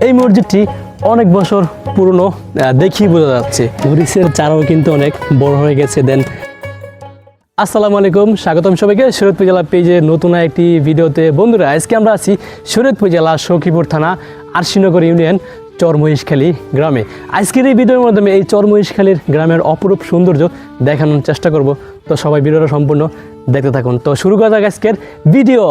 এই মসজিদটি অনেক বছর পুরনো, দেখি বোঝা যাচ্ছে। মরিচের চারাও কিন্তু অনেক বড় হয়ে গেছে। দেন আসসালামু আলাইকুম, স্বাগতম সবাইকে শরীয়তপুর জেলা পেজে নতুন একটি ভিডিওতে। বন্ধুরা, আজকে আমরা আছি শরীয়তপুর জেলা সখীপুর থানা আরশিনগর ইউনিয়ন চরমহিষখালী গ্রামে। আজকের এই ভিডিওর মাধ্যমে এই চরমহিষখালীর গ্রামের অপরূপ সৌন্দর্য দেখানোর চেষ্টা করব। তো সবাই ভিডিওটা সম্পূর্ণ দেখতে থাকুন। তো শুরু করা যাক আজকের ভিডিও।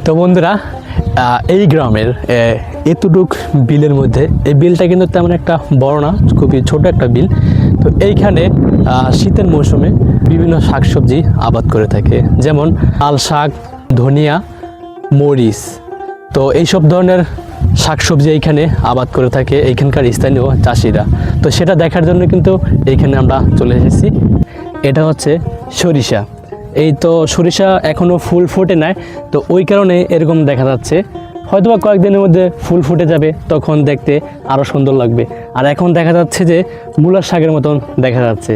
তো বন্ধুরা, এই গ্রামের এতটুক বিলের মধ্যে, এই বিলটা কিন্তু তেমন একটা বড় না, খুবই ছোট একটা বিল। তো এইখানে শীতের মৌসুমে বিভিন্ন শাকসবজি আবাদ করে থাকে, যেমন লাল শাক, ধনিয়া, মরিচ। তো এইসব ধরনের শাকসবজি এইখানে আবাদ করে থাকে এইখানকার স্থানীয় চাষিরা। তো সেটা দেখার জন্য কিন্তু এইখানে আমরা চলে এসেছি। এটা হচ্ছে সরিষা। এই তো সরিষা এখনও ফুল ফুটে নাই, তো ওই কারণে এরকম দেখা যাচ্ছে। হয়তোবা কয়েকদিনের মধ্যে ফুল ফুটে যাবে, তখন দেখতে আরও সুন্দর লাগবে। আর এখন দেখা যাচ্ছে যে মূলার শাকের মতন দেখা যাচ্ছে।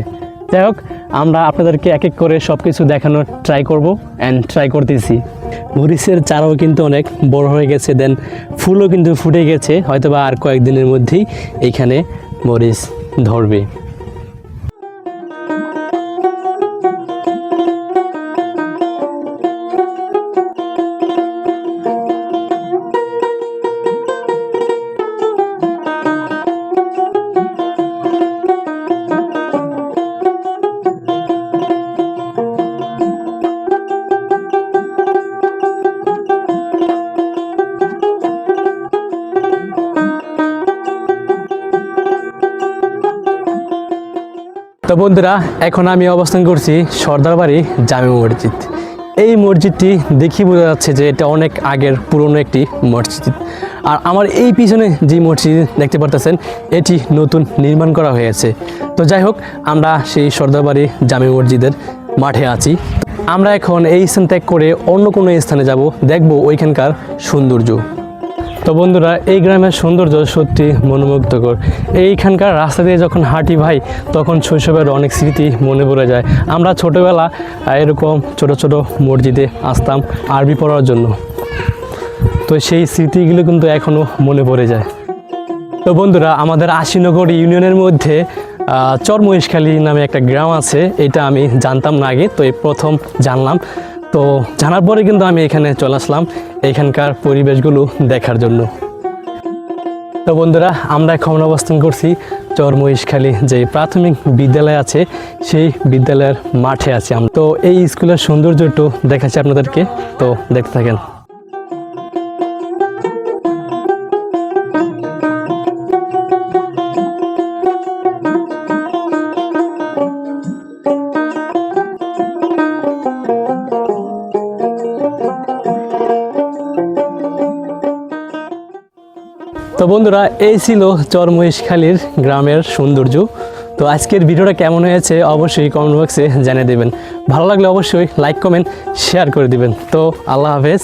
যাই হোক, আমরা আপনাদেরকে এক এক করে সব কিছু দেখানোর ট্রাই করব অ্যান্ড ট্রাই করতেছি। মরিচের চারাও কিন্তু অনেক বড় হয়ে গেছে। দেন ফুলও কিন্তু ফুটে গেছে, হয়তোবা আর কয়েকদিনের মধ্যেই এইখানে মরিচ ধরবে। তো বন্ধুরা, এখন আমি অবস্থান করছি সর্দারবাড়ি জামে মসজিদ। এই মসজিদটি দেখি বোঝা যাচ্ছে যে এটা অনেক আগের পুরনো একটি মসজিদ। আর আমার এই পিছনে যে মসজিদ দেখতে পারতেছেন, এটি নতুন নির্মাণ করা হয়েছে। তো যাই হোক, আমরা সেই সর্দারবাড়ি জামে মসজিদের মাঠে আছি। আমরা এখন এই স্থান ত্যাগ করে অন্য কোনো স্থানে যাব, দেখব ওইখানকার সৌন্দর্য। তো বন্ধুরা, এই গ্রামের সৌন্দর্য সত্যি মনোমুগ্ধকর। এইখানকার রাস্তা দিয়ে যখন হাঁটি ভাই, তখন শৈশবের অনেক স্মৃতি মনে পড়ে যায়। আমরা ছোটোবেলা এরকম ছোট ছোট মসজিদে আসতাম আরবি পড়ার জন্য। তো সেই স্মৃতিগুলো কিন্তু এখনও মনে পড়ে যায়। তো বন্ধুরা, আমাদের আশিনগর ইউনিয়নের মধ্যে চরমহিষখালী নামে একটা গ্রাম আছে। এটা আমি জানতাম না আগে, তো এই প্রথম জানলাম। তো জানার পরে কিন্তু আমি এখানে চলে আসলাম এখানকার পরিবেশগুলো দেখার জন্য। তো বন্ধুরা, আমরা এখন অবস্থান করছি চরমহিষখালী যে প্রাথমিক বিদ্যালয় আছে, সেই বিদ্যালয়ের মাঠে আছি আমরা। তো এই স্কুলের সৌন্দর্য একটু দেখাচ্ছি আপনাদেরকে, তো দেখতে থাকেন। তো বন্ধুরা, এই ছিল চরমহিষখালীর গ্রামের সৌন্দর্য। তো আজকের ভিডিওটা কেমন হয়েছে অবশ্যই কমেন্ট বক্সে জানিয়ে দেবেন। ভালো লাগলে অবশ্যই লাইক, কমেন্ট, শেয়ার করে দিবেন। তো আল্লাহ হাফেজ।